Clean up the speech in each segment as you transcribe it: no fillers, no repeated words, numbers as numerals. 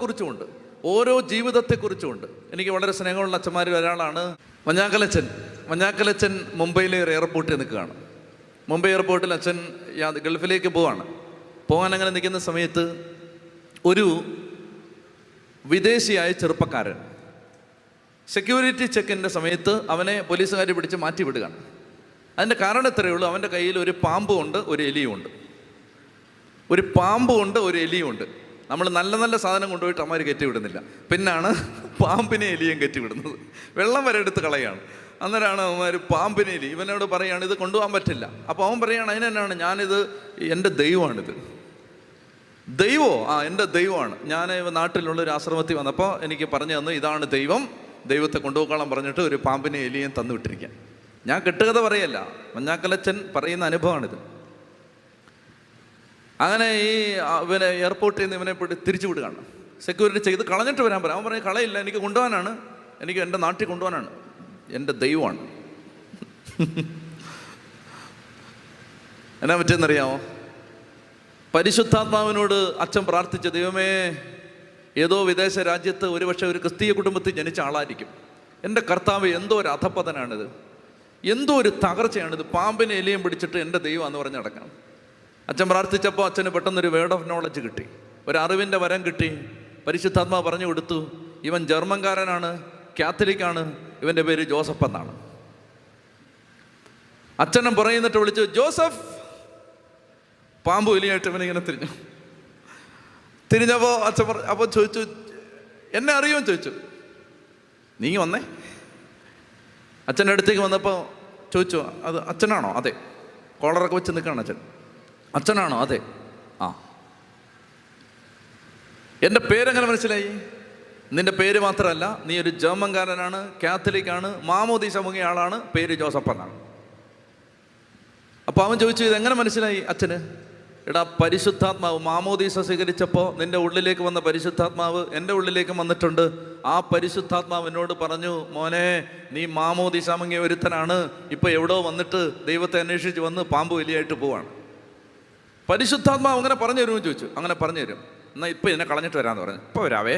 കുടുംബത്തെക്കുറിച്ചുമുണ്ട്, ഓരോ ജീവിതത്തെക്കുറിച്ചുമുണ്ട്. എനിക്ക് വളരെ സ്നേഹമുള്ള അച്ഛന്മാരിൽ ഒരാളാണ് മഞ്ഞാക്കലച്ചൻ. മഞ്ഞാക്കലച്ചൻ മുംബൈയിലെ ഒരു എയർപോർട്ടിൽ നിൽക്കുകയാണ്. മുംബൈ എയർപോർട്ടിൽ അച്ഛൻ ഗൾഫിലേക്ക് പോവാണ്. പോകാൻ അങ്ങനെ നിൽക്കുന്ന സമയത്ത് ഒരു വിദേശിയായ ചെറുപ്പക്കാരൻ സെക്യൂരിറ്റി ചെക്കിൻ്റെ സമയത്ത് അവനെ പോലീസുകാർ പിടിച്ച് മാറ്റി വിടുകയാണ്. അതിൻ്റെ കാരണം എത്രയേ ഉള്ളൂ, അവൻ്റെ കയ്യിൽ ഒരു പാമ്പും ഉണ്ട്, ഒരു എലിയും ഉണ്ട്. ഒരു പാമ്പും ഉണ്ട്, ഒരു എലിയും ഉണ്ട്. നമ്മൾ നല്ല നല്ല സാധനം കൊണ്ടുപോയിട്ട് അമ്മമാർ കയറ്റി വിടുന്നില്ല, പിന്നാണ് പാമ്പിനെ എലിയും കയറ്റി വിടുന്നത്. വെള്ളം വരെ എടുത്ത് കളയാണ്. അന്നേരമാണ് അവന്മാർ പാമ്പിനെ എലി. ഇവനോട് പറയുകയാണ് ഇത് കൊണ്ടുപോകാൻ പറ്റില്ല. അപ്പോൾ അവൻ പറയുകയാണ് അതിനെന്നാണ്, ഞാനിത് എൻ്റെ ദൈവമാണിത്. ദൈവമോ? എൻ്റെ ദൈവമാണ്. ഞാൻ നാട്ടിലുള്ളൊരു ആശ്രമത്തിൽ വന്നപ്പോൾ എനിക്ക് പറഞ്ഞു തന്നു, ഇതാണ് ദൈവം, ദൈവത്തെ കൊണ്ടുപോകാൻ പറഞ്ഞിട്ട് ഒരു പാമ്പിനെ എലിയും തന്നു വിട്ടിരിക്കാൻ. ഞാൻ കെട്ടുകഥ പറയല്ല, മഞ്ഞാക്കലച്ചൻ പറയുന്ന അനുഭവമാണിത്. അങ്ങനെ ഇവനെ എയർപോർട്ടിൽ നിന്ന് ഇവനെ തിരിച്ചു വിടുകയാണ്. സെക്യൂരിറ്റി ചെയ്ത് കളഞ്ഞിട്ട് വരാൻ പറയാം. അവൻ പറയും കളയില്ല, എനിക്ക് കൊണ്ടുപോകാനാണ്, എനിക്ക് എൻ്റെ നാട്ടിൽ കൊണ്ടുപോകാനാണ്, എൻ്റെ ദൈവമാണ്. എന്നാ പറ്റിയെന്നറിയാമോ? പരിശുദ്ധാത്മാവിനോട് അച്ഛൻ പ്രാർത്ഥിച്ച, ദൈവമേ, ഏതോ വിദേശ രാജ്യത്ത് ഒരുപക്ഷെ ഒരു ക്രിസ്തീയ കുടുംബത്തിൽ ജനിച്ച ആളായിരിക്കും. എൻ്റെ കർത്താവ്, എന്തോ ഒരു അധപ്പതനാണിത്, എന്തോ ഒരു തകർച്ചയാണിത്, പാമ്പിനെ എലിയും പിടിച്ചിട്ട് എൻ്റെ ദൈവം എന്ന് പറഞ്ഞ് നടക്കണം. അച്ഛൻ പ്രാർത്ഥിച്ചപ്പോൾ അച്ഛന് പെട്ടെന്നൊരു വേർഡ് ഓഫ് നോളജ് കിട്ടി, ഒരു അറിവിൻ്റെ വരം കിട്ടി. പരിശുദ്ധാത്മാവ് പറഞ്ഞു കൊടുത്തു, ഇവൻ ജർമ്മൻകാരനാണ്, കാത്തലിക്കാണ്, ഇവൻ്റെ പേര് ജോസഫ് എന്നാണ്. അച്ഛനും പറയുന്നിട്ട് വിളിച്ചു, ജോസഫ്. പാമ്പ് എലിയായിട്ട് ഇവനിങ്ങനെ തിരിഞ്ഞപ്പോൾ അച്ഛൻ അപ്പോൾ ചോദിച്ചു, എന്നെ അറിയുമെന്ന് ചോദിച്ചു. നീ വന്നേ. അച്ഛൻ്റെ അടുത്തേക്ക് വന്നപ്പോൾ ചോദിച്ചു, അത് അച്ഛനാണോ? അതെ. കോളറൊക്കെ വെച്ച് നിൽക്കുകയാണ് അച്ഛൻ. അച്ഛനാണോ? അതെ. എൻ്റെ പേരെങ്ങനെ മനസ്സിലായി? നിൻ്റെ പേര് മാത്രമല്ല, നീ ഒരു ജർമ്മൻകാരനാണ്, കാത്തലിക്കാണ്, മാമോദീസ മുങ്ങിയ ആളാണ്, പേര് ജോസഫ് എന്നാണ്. അപ്പോൾ അവൻ ചോദിച്ചു, ഇതെങ്ങനെ മനസ്സിലായി അച്ഛന്? എടാ, പരിശുദ്ധാത്മാവ് മാമോദീസ സ്വീകരിച്ചപ്പോൾ നിൻ്റെ ഉള്ളിലേക്ക് വന്ന പരിശുദ്ധാത്മാവ് എൻ്റെ ഉള്ളിലേക്ക് വന്നിട്ടുണ്ട്. ആ പരിശുദ്ധാത്മാവ് എന്നോട് പറഞ്ഞു, മോനെ, നീ മാമോദീസ മുങ്ങിയ ഒരുത്തനാണ്, ഇപ്പോൾ എവിടോ വന്നിട്ട് ദൈവത്തെ അന്വേഷിച്ച് വന്ന് പാമ്പ് വലിയായിട്ട് പോവാണ്. പരിശുദ്ധാത്മാവ് അങ്ങനെ പറഞ്ഞു തരുമെന്ന് ചോദിച്ചു. അങ്ങനെ പറഞ്ഞു തരും. എന്നാൽ ഇപ്പം ഇതിനെ കളഞ്ഞിട്ട് വരാമെന്ന് പറഞ്ഞു. ഇപ്പോൾ വരാവേ.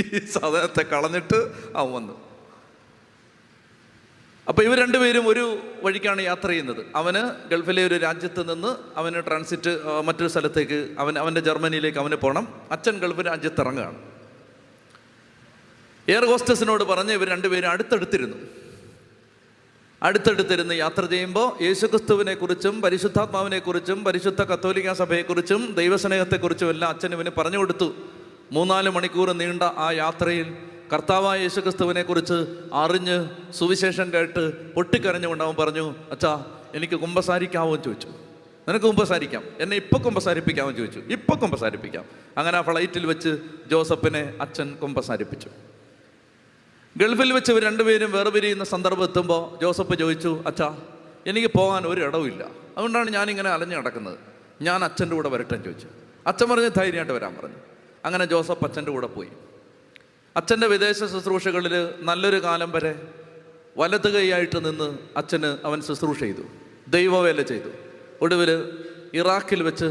ഈ സാധനത്തെ കളഞ്ഞിട്ട് അവൻ വന്നു. അപ്പോൾ ഇവർ രണ്ടുപേരും ഒരു വഴിക്കാണ് യാത്ര ചെയ്യുന്നത്. അവന് ഗൾഫിലെ ഒരു രാജ്യത്ത് നിന്ന് അവന് ട്രാൻസിറ്റ് മറ്റൊരു സ്ഥലത്തേക്ക്, അവൻ്റെ ജർമ്മനിയിലേക്ക് അവന് പോകണം. അച്ഛൻ ഗൾഫ് രാജ്യത്ത് ഇറങ്ങുകയാണ്. എയർ ഹോസ്റ്റസിനോട് പറഞ്ഞ് ഇവർ രണ്ടുപേരും അടുത്തടുത്തിരുന്ന് യാത്ര ചെയ്യുമ്പോൾ യേശുക്രിസ്തുവിനെക്കുറിച്ചും പരിശുദ്ധാത്മാവിനെക്കുറിച്ചും പരിശുദ്ധ കത്തോലിക്ക സഭയെക്കുറിച്ചും ദൈവസ്നേഹത്തെക്കുറിച്ചും എല്ലാം അച്ഛൻ ഇവന് പറഞ്ഞു കൊടുത്തു. 3-4 മണിക്കൂർ നീണ്ട ആ യാത്രയിൽ കർത്താവായ യേശുക്രിസ്തുവിനെക്കുറിച്ച് അറിഞ്ഞ് സുവിശേഷം കേട്ട് പൊട്ടിക്കരഞ്ഞുകൊണ്ട് അവൻ പറഞ്ഞു, അച്ഛാ, എനിക്ക് കുമ്പസാരിക്കാമോ എന്ന് ചോദിച്ചു. നിനക്ക് കുമ്പസാരിക്കാം, എന്നെ ഇപ്പം കുമ്പസാരിപ്പിക്കാമോ എന്ന് ചോദിച്ചു. ഇപ്പം കുമ്പസാരിപ്പിക്കാം. അങ്ങനെ ആ ഫ്ലൈറ്റിൽ വെച്ച് ജോസഫിനെ അച്ഛൻ കുമ്പസാരിപ്പിച്ചു. ഗൾഫിൽ വെച്ച് ഇവർ രണ്ടുപേരും വേർപിരിയുന്ന സന്ദർഭം എത്തുമ്പോൾ ജോസഫ് ചോദിച്ചു, അച്ഛാ, എനിക്ക് പോകാൻ ഒരു ഇടവുമില്ല, അതുകൊണ്ടാണ് ഞാനിങ്ങനെ അലഞ്ഞു നടക്കുന്നത്, ഞാൻ അച്ഛൻ്റെ കൂടെ വരട്ടെ എന്ന് ചോദിച്ചു. അച്ഛൻ പറഞ്ഞ് ധൈര്യമായിട്ട് വരാൻ പറഞ്ഞു. അങ്ങനെ ജോസഫ് അച്ഛൻ്റെ കൂടെ പോയി. അച്ഛൻ്റെ വിദേശ ശുശ്രൂഷകളിൽ നല്ലൊരു കാലം വരെ വലത് കൈയായിട്ട് നിന്ന് അവൻ ശുശ്രൂഷ ചെയ്തു, ദൈവവേല ചെയ്തു. ഒടുവിൽ ഇറാഖിൽ വെച്ച്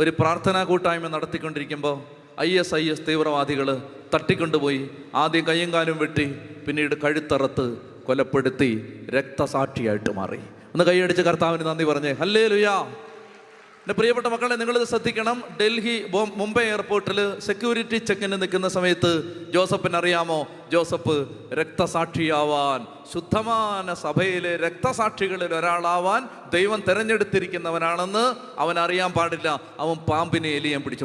ഒരു പ്രാർത്ഥനാ കൂട്ടായ്മ നടത്തിക്കൊണ്ടിരിക്കുമ്പോൾ IS തീവ്രവാദികൾ തട്ടിക്കൊണ്ടുപോയി. ആദ്യം കയ്യും കാലും വെട്ടി, പിന്നീട് കഴുത്തറത്ത് കൊലപ്പെടുത്തി രക്തസാക്ഷിയായിട്ട് മാറി. ഒന്ന് കൈയടിച്ച് കർത്താവിന് നന്ദി പറഞ്ഞേ. ഹല്ലേലൂയാ. എൻ്റെ പ്രിയപ്പെട്ട മക്കളെ, നിങ്ങളിത് ശ്രദ്ധിക്കണം. മുംബൈ എയർപോർട്ടിൽ സെക്യൂരിറ്റി ചെക്കിന് നിൽക്കുന്ന സമയത്ത് ജോസഫിന് അറിയാമോ, ജോസഫ് രക്തസാക്ഷിയാവാൻ, ശുദ്ധமான സഭയിലെ രക്തസാക്ഷികളിൽ ഒരാളാവാൻ ദൈവം തിരഞ്ഞെടുത്തിരിക്കുന്നവനാണെന്ന് അവൻ അറിയാൻ പാടില്ല. അവൻ പാമ്പിനെ എലിയും പിടിച്ചു